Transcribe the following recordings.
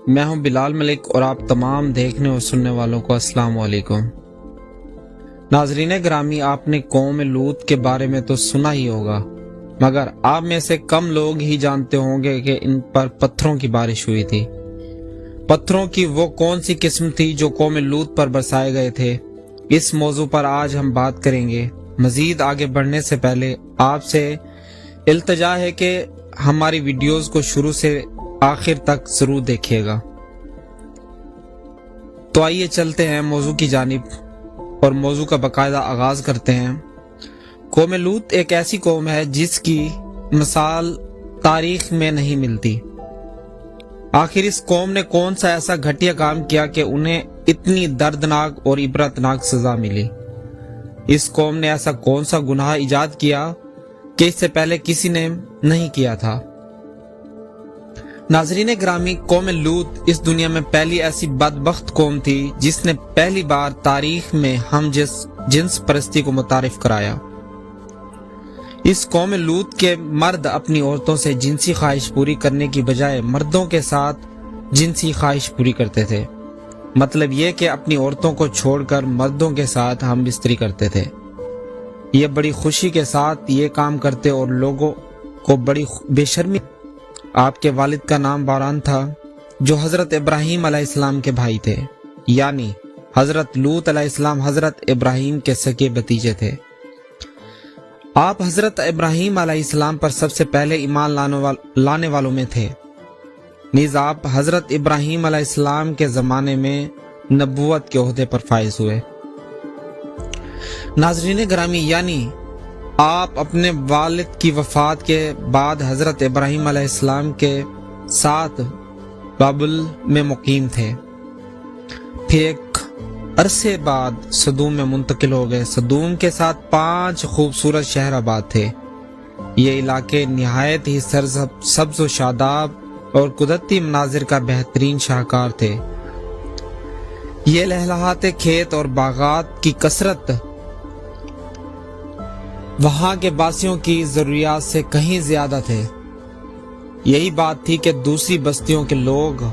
میں ہوں بلال ملک اور آپ تمام دیکھنے اور سننے والوں کو السلام علیکم۔ ناظرین گرامی، آپ نے قوم لوط کے بارے میں تو سنا ہی ہوگا، مگر آپ میں سے کم لوگ ہی جانتے ہوں گے کہ ان پر پتھروں کی بارش ہوئی تھی۔ پتھروں کی وہ کون سی قسم تھی جو قوم لوط پر برسائے گئے تھے، اس موضوع پر آج ہم بات کریں گے۔ مزید آگے بڑھنے سے پہلے آپ سے التجا ہے کہ ہماری ویڈیوز کو شروع سے آخر تک ضرور دیکھیے گا۔ تو آئیے چلتے ہیں موضوع کی جانب اور موضوع کا باقاعدہ آغاز کرتے ہیں۔ قوم لوط ایک ایسی قوم ہے جس کی مثال تاریخ میں نہیں ملتی۔ آخر اس قوم نے کون سا ایسا گھٹیا کام کیا کہ انہیں اتنی دردناک اور عبرتناک سزا ملی؟ اس قوم نے ایسا کون سا گناہ ایجاد کیا کہ اس سے پہلے کسی نے نہیں کیا تھا؟ ناظرین گرامی، قوم لوط اس دنیا میں پہلی ایسی بدبخت قوم تھی جس نے پہلی بار تاریخ میں ہم جنس پرستی کو متعارف کرایا۔ اس قوم لوط کے مرد اپنی عورتوں سے جنسی خواہش پوری کرنے کی بجائے مردوں کے ساتھ جنسی خواہش پوری کرتے تھے۔ مطلب یہ کہ اپنی عورتوں کو چھوڑ کر مردوں کے ساتھ ہم بستری کرتے تھے۔ یہ بڑی خوشی کے ساتھ یہ کام کرتے اور لوگوں کو بڑی بے شرمی۔ آپ کے والد کا نام باران تھا جو حضرت ابراہیم علیہ السلام کے بھائی تھے، یعنی حضرت لوط علیہ السلام حضرت ابراہیم کے سگے بھتیجے تھے۔ آپ حضرت ابراہیم علیہ السلام پر سب سے پہلے ایمان لانے والوں میں تھے، نیز آپ حضرت ابراہیم علیہ السلام کے زمانے میں نبوت کے عہدے پر فائز ہوئے۔ ناظرین گرامی، یعنی آپ اپنے والد کی وفات کے بعد حضرت ابراہیم علیہ السلام کے ساتھ بابل میں مقیم تھے، پھر ایک عرصے بعد صدوم میں منتقل ہو گئے۔ صدوم کے ساتھ 5 خوبصورت شہر آباد تھے۔ یہ علاقے نہایت ہی سبز و شاداب اور قدرتی مناظر کا بہترین شاہکار تھے۔ یہ لہلہاتے کھیت اور باغات کی کثرت وہاں کے باسیوں کی ضروریات سے کہیں زیادہ تھے۔ یہی بات تھی کہ دوسری بستیوں کے لوگ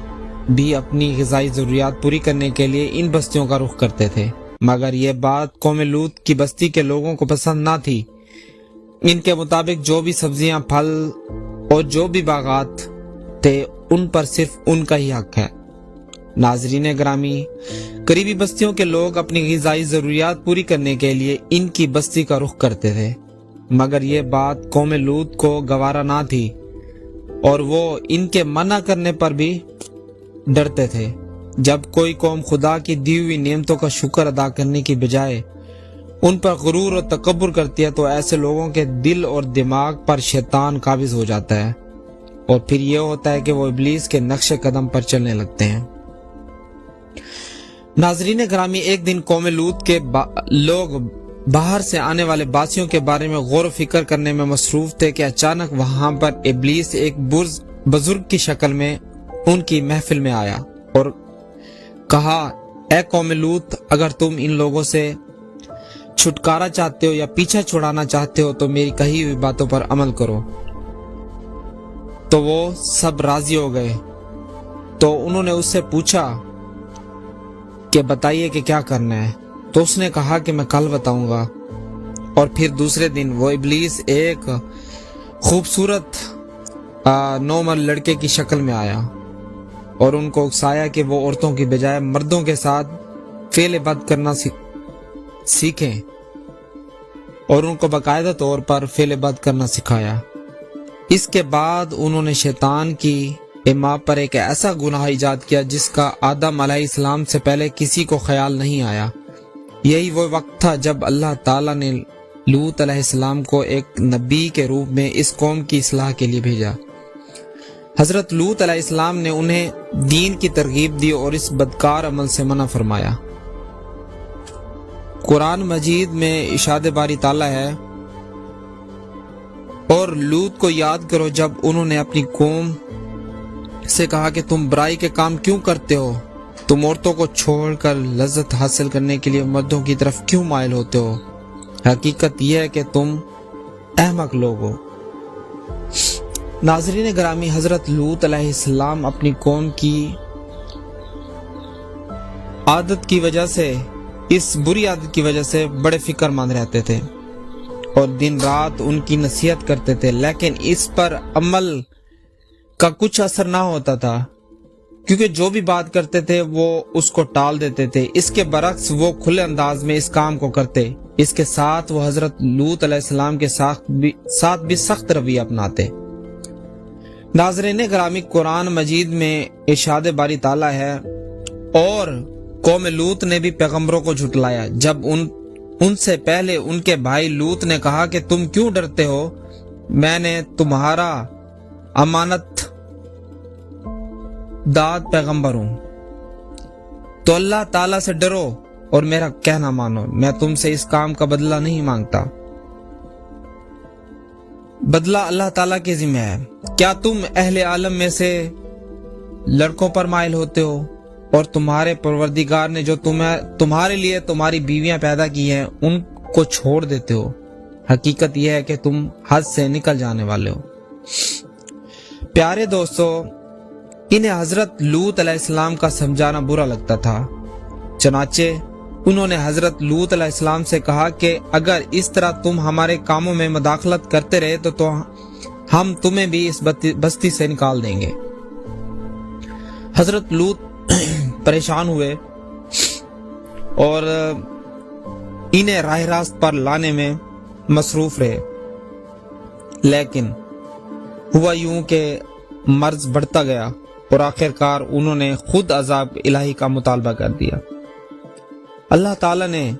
بھی اپنی غذائی ضروریات پوری کرنے کے لیے ان بستیوں کا رخ کرتے تھے، مگر یہ بات قوم لوط کی بستی کے لوگوں کو پسند نہ تھی۔ ان کے مطابق جو بھی سبزیاں، پھل اور جو بھی باغات تھے ان پر صرف ان کا ہی حق ہے۔ ناظرین گرامی، قریبی بستیوں کے لوگ اپنی غذائی ضروریات پوری کرنے کے لیے ان کی بستی کا رخ کرتے تھے، مگر یہ بات قوم لوط کو گوارا نہ تھی اور وہ ان کے منع کرنے پر بھی ڈرتے تھے۔ جب کوئی قوم خدا کی دی ہوئی نعمتوں کا شکر ادا کرنے کی بجائے ان پر غرور اور تکبر کرتی ہے تو ایسے لوگوں کے دل اور دماغ پر شیطان قابض ہو جاتا ہے، اور پھر یہ ہوتا ہے کہ وہ ابلیس کے نقش قدم پر چلنے لگتے ہیں۔ ناظرین گرامی، ایک دن قوم لوط کے لوگ باہر سے آنے والے باسیوں کے بارے میں غور و فکر کرنے میں مصروف تھے کہ اچانک وہاں پر ابلیس ایک بزرگ کی شکل میں ان کی محفل میں آیا اور کہا، اے قوم لوط، اگر تم ان لوگوں سے چھٹکارا چاہتے ہو یا پیچھا چھڑانا چاہتے ہو تو میری کہی ہوئی باتوں پر عمل کرو۔ تو وہ سب راضی ہو گئے۔ تو انہوں نے اس سے پوچھا کہ بتائیے کہ کیا کرنا ہے؟ تو اس نے کہا کہ میں کل بتاؤں گا۔ اور پھر دوسرے دن وہ ابلیس ایک خوبصورت نومر لڑکے کی شکل میں آیا اور ان کو اکسایا کہ وہ عورتوں کی بجائے مردوں کے ساتھ فعل بد کرنا سیکھیں، اور ان کو باقاعدہ طور پر فعل بد کرنا سکھایا۔ اس کے بعد انہوں نے شیطان کی ماں پر ایک ایسا گناہ ایجاد کیا جس کا آدم علیہ السلام سے پہلے کسی کو خیال نہیں آیا۔ یہی وہ وقت تھا جب اللہ تعالیٰ نے لوط علیہ السلام کو ایک نبی کے روپ میں اس قوم کی اصلاح کے لیے بھیجا۔ حضرت لوط علیہ السلام نے انہیں دین کی ترغیب دی اور اس بدکار عمل سے منع فرمایا۔ قرآن مجید میں ارشاد باری تعالیٰ ہے، اور لوط کو یاد کرو جب انہوں نے اپنی قوم سے کہا کہ تم برائی کے کام کیوں کرتے ہو؟ تم عورتوں کو چھوڑ کر لذت حاصل کرنے کے لیے مردوں کی طرف کیوں مائل ہوتے ہو؟ حقیقت یہ ہے کہ تم احمق لوگ ہو۔ ناظرین گرامی، حضرت لوط علیہ السلام اپنی قوم کی عادت کی وجہ سے، اس بری عادت کی وجہ سے بڑے فکر مند رہتے تھے اور دن رات ان کی نصیحت کرتے تھے، لیکن اس پر عمل کا کچھ اثر نہ ہوتا تھا، کیونکہ جو بھی بات کرتے تھے وہ اس کو ٹال دیتے تھے۔ اس کے برعکس وہ کھلے انداز میں اس کام کو کرتے، اس کے ساتھ وہ حضرت لوط علیہ السلام کے ساتھ بھی سخت رویہ اپناتے۔ ناظرین گرامی، قرآن مجید میں ارشاد باری تعالیٰ ہے، اور قوم لوط نے بھی پیغمبروں کو جھٹلایا جب ان سے پہلے ان کے بھائی لوط نے کہا کہ تم کیوں ڈرتے ہو، میں نے تمہارا امانت داد پیغمبر ہوں، تو اللہ تعالیٰ سے ڈرو اور میرا کہنا مانو، میں تم سے اس کام کا بدلہ نہیں مانگتا، بدلہ اللہ تعالیٰ کے ذمہ ہے۔ کیا تم اہل عالم میں سے لڑکوں پر مائل ہوتے ہو اور تمہارے پروردگار نے جو تمہارے لیے تمہاری بیویاں پیدا کی ہیں ان کو چھوڑ دیتے ہو؟ حقیقت یہ ہے کہ تم حد سے نکل جانے والے ہو۔ پیارے دوستو، انہیں حضرت لوط علیہ السلام کا سمجھانا برا لگتا تھا، چنانچہ انہوں نے حضرت لوط علیہ السلام سے کہا کہ اگر اس طرح تم ہمارے کاموں میں مداخلت کرتے رہے تو ہم تمہیں بھی اس بستی سے نکال دیں گے۔ حضرت لوط پریشان ہوئے اور انہیں راہ راست پر لانے میں مصروف رہے، لیکن ہوا یوں کہ مرض بڑھتا گیا اور آخر کار انہوں نے خود عذاب الہی کا مطالبہ کر دیا۔ اللہ تعالیٰ نے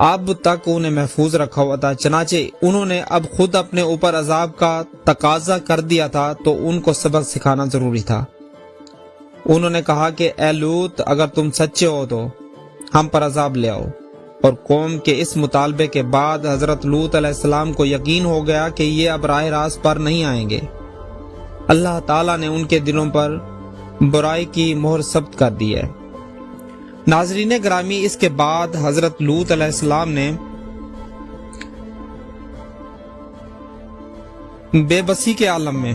اب تک انہیں محفوظ رکھا ہوا تھا، چنانچہ انہوں نے اب خود اپنے اوپر عذاب کا تقاضا کر دیا تھا، تو ان کو سبق سکھانا ضروری تھا۔ انہوں نے کہا کہ اے لوط، اگر تم سچے ہو تو ہم پر عذاب لے آؤ، اور قوم کے اس مطالبے کے بعد حضرت لوط علیہ السلام کو یقین ہو گیا کہ یہ اب راہ راست پر نہیں آئیں گے۔ اللہ تعالیٰ نے ان کے دلوں پر برائی کی مہر ثبت کر دی ہے۔ ناظرین گرامی، اس کے بعد حضرت لوط علیہ السلام نے بے بسی کے عالم میں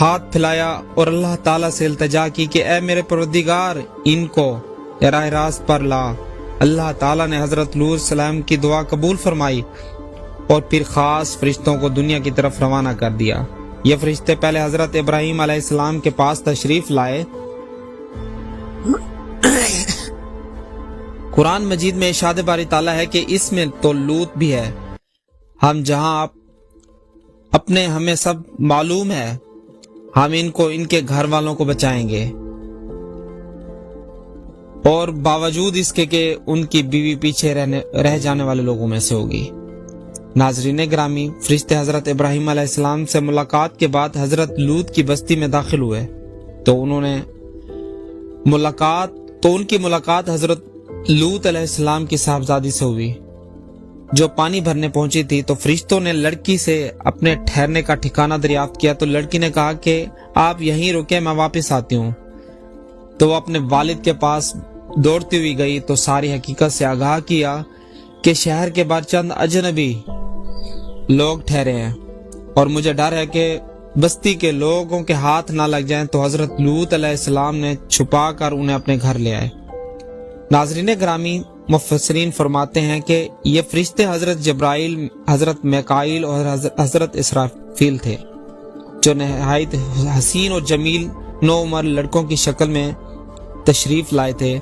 ہاتھ پھیلایا اور اللہ تعالیٰ سے التجا کی کہ اے میرے پروردگار، ان کو راہ راست پر لا۔ اللہ تعالیٰ نے حضرت لوط علیہ السلام کی دعا قبول فرمائی اور پھر خاص فرشتوں کو دنیا کی طرف روانہ کر دیا۔ یہ فرشتے پہلے حضرت ابراہیم علیہ السلام کے پاس تشریف لائے۔ قرآن مجید میں ارشاد باری تعالیٰ ہے کہ اس میں تو لوط بھی ہے، ہم جہاں اپنے ہمیں سب معلوم ہے، ہم ان کو ان کے گھر والوں کو بچائیں گے، اور باوجود اس کے کہ ان کی بیوی پیچھے رہ جانے والے لوگوں میں سے ہوگی۔ ناظرین گرامی، فرشتے حضرت ابراہیم علیہ السلام سے ملاقات کے بعد حضرت لوط کی بستی میں داخل ہوئے، تو ان کی ملاقات حضرت لوط علیہ السلام کی صاحبزادی سے ہوئی، جو پانی بھرنے پہنچی تھی۔ تو فرشتوں نے لڑکی سے اپنے ٹھہرنے کا ٹھکانہ دریافت کیا، تو لڑکی نے کہا کہ آپ یہیں رکیں، میں واپس آتی ہوں۔ تو وہ اپنے والد کے پاس دوڑتی ہوئی گئی تو ساری حقیقت سے آگاہ کیا کہ شہر کے باہر چند اجنبی لوگ ٹھہرے ہیں اور مجھے ڈر ہے کہ بستی کے لوگوں کے ہاتھ نہ لگ جائیں۔ تو حضرت لوط علیہ السلام نے چھپا کر انہیں اپنے گھر لے آئے۔ ناظرین گرامی، مفسرین فرماتے ہیں کہ یہ فرشتے حضرت جبرائیل، حضرت میکائیل اور حضرت اسرافیل تھے، جو نہایت حسین اور جمیل نوعمر لڑکوں کی شکل میں تشریف لائے تھے۔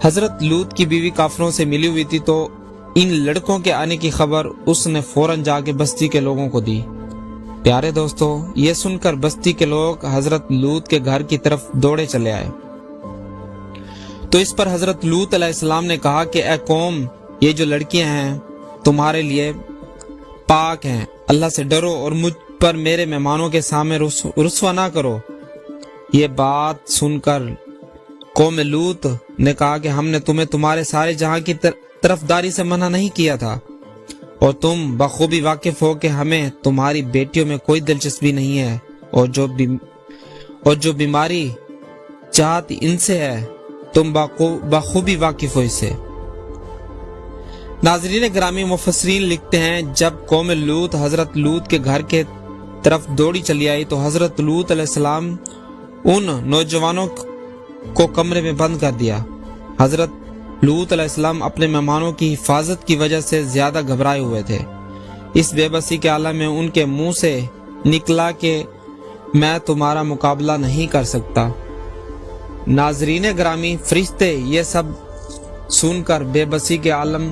حضرت لوط کی بیوی کافروں سے ملی ہوئی تھی، تو ان لڑکوں کے آنے کی خبر اس نے فوراً جا کے بستی کے لوگوں کو دی۔ پیارے دوستو، یہ سن کر بستی کے لوگ حضرت لوط کے گھر کی طرف دوڑے چلے آئے۔ تو اس پر حضرت لوط علیہ السلام نے کہا کہ اے قوم، یہ جو لڑکیاں ہیں تمہارے لیے پاک ہیں، اللہ سے ڈرو اور مجھ پر میرے مہمانوں کے سامنے رسوا نہ کرو۔ یہ بات سن کر قوم لوط نے کہا کہ ہم نے تمہیں تمہارے سارے جہاں کی طرفداری سے منع نہیں کیا تھا، اور تم بخوبی واقف ہو کہ ہمیں تمہاری بیٹیوں میں کوئی دلچسپی نہیں ہے، اور جو بیماری چاہت ان سے ہے تم بخوبی واقف ہو اس سے۔ ناظرین گرامی، مفسرین لکھتے ہیں جب قوم لوط حضرت لوط کے گھر کے طرف دوڑی چلی آئی تو حضرت لوط علیہ السلام ان نوجوانوں کو کمرے میں بند کر دیا۔ حضرت لوط علیہ السلام اپنے مہمانوں کی حفاظت کی وجہ سے زیادہ گھبرائے ہوئے تھے۔ اس بے بسی کے عالم میں ان کے منہ سے نکلا کہ میں تمہارا مقابلہ نہیں کر سکتا۔ ناظرین گرامی، فرشتے یہ سب سن کر بے بسی کے عالم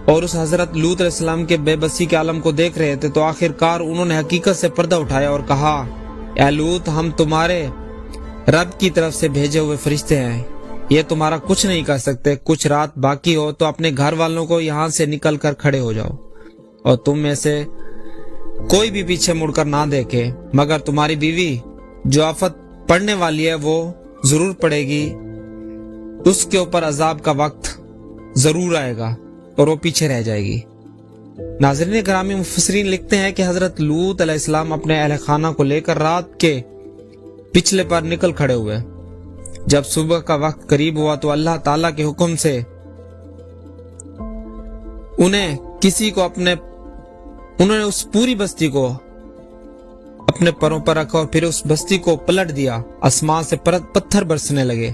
اور اس حضرت لوط علیہ السلام کے بے بسی کے عالم کو دیکھ رہے تھے، تو آخر کار انہوں نے حقیقت سے پردہ اٹھایا اور کہا، اے لوط، ہم تمہارے رب کی طرف سے بھیجے ہوئے فرشتے ہیں، یہ تمہارا کچھ نہیں کر سکتے۔ کچھ رات باقی ہو تو اپنے گھر والوں کو یہاں سے نکل کر کھڑے ہو جاؤ، اور تم میں سے کوئی بھی پیچھے مڑ کر نہ دیکھے، مگر تمہاری بیوی جو آفت پڑنے والی ہے وہ ضرور پڑے گی، اس کے اوپر عذاب کا وقت ضرور آئے گا اور وہ پیچھے رہ جائے گی۔ ناظرین گرامی، مفسرین لکھتے ہیں کہ حضرت لوط علیہ السلام اپنے اہل خانہ کو لے کر رات کے پچھلے پر نکل کھڑے ہوئے۔ جب صبح کا وقت قریب ہوا تو اللہ تعالیٰ کے حکم سے انہوں نے اس پوری بستی کو اپنے پروں پر رکھا اور پھر اس بستی کو پلٹ دیا۔ آسمان سے پتھر برسنے لگے،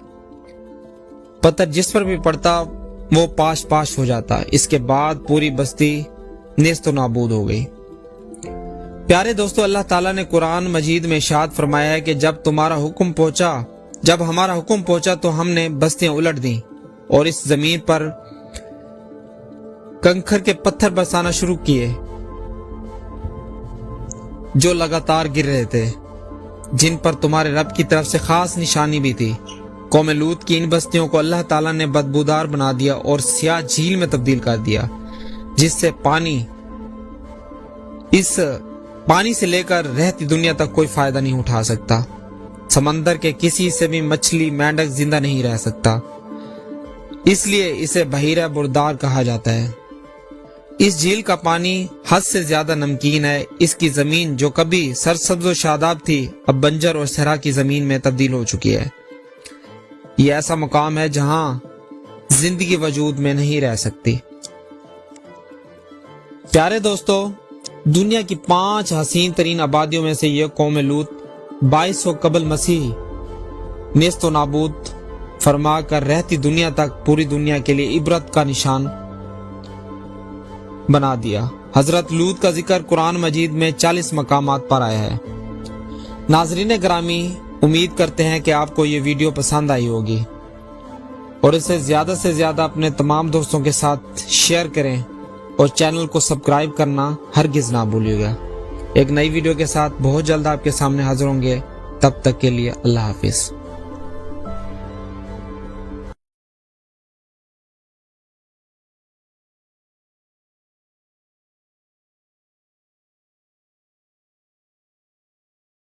پتھر جس پر بھی پڑتا وہ پاش پاش ہو جاتا۔ اس کے بعد پوری بستی نیست و نابود ہو گئی۔ پیارے دوستو، اللہ تعالیٰ نے قرآن مجید میں ارشاد فرمایا ہے کہ جب ہمارا حکم پہنچا تو ہم نے بستیاں الٹ دیں اور اس زمین پر کنکر کے پتھر برسانا شروع کیے جو لگاتار گر رہے تھے، جن پر تمہارے رب کی طرف سے خاص نشانی بھی تھی۔ قوم لوط کی ان بستیوں کو اللہ تعالیٰ نے بدبودار بنا دیا اور سیاہ جھیل میں تبدیل کر دیا، جس سے پانی سے لے کر رہتی دنیا تک کوئی فائدہ نہیں اٹھا سکتا۔ سمندر کے کسی سے بھی مچھلی مینڈک زندہ نہیں رہ سکتا، اس لیے اسے بحیرہ بردار کہا جاتا ہے۔ اس جھیل کا پانی حد سے زیادہ نمکین ہے۔ اس کی زمین جو کبھی سرسبز و شاداب تھی اب بنجر اور صحرا کی زمین میں تبدیل ہو چکی ہے۔ یہ ایسا مقام ہے جہاں زندگی وجود میں نہیں رہ سکتی۔ پیارے دوستو، دنیا کی 5 حسین ترین آبادیوں میں سے یہ قوم لوط 2200 قبل مسیح نیست و نابود فرما کر رہتی دنیا تک پوری دنیا کے لیے عبرت کا نشان بنا دیا۔ حضرت لوط کا ذکر قرآن مجید میں 40 مقامات پر آیا ہے۔ ناظرین گرامی، امید کرتے ہیں کہ آپ کو یہ ویڈیو پسند آئی ہوگی اور اسے زیادہ سے زیادہ اپنے تمام دوستوں کے ساتھ شیئر کریں اور چینل کو سبسکرائب کرنا ہرگز نہ بھولیے گا۔ ایک نئی ویڈیو کے ساتھ بہت جلد آپ کے سامنے حاضر ہوں گے، تب تک کے لیے اللہ حافظ۔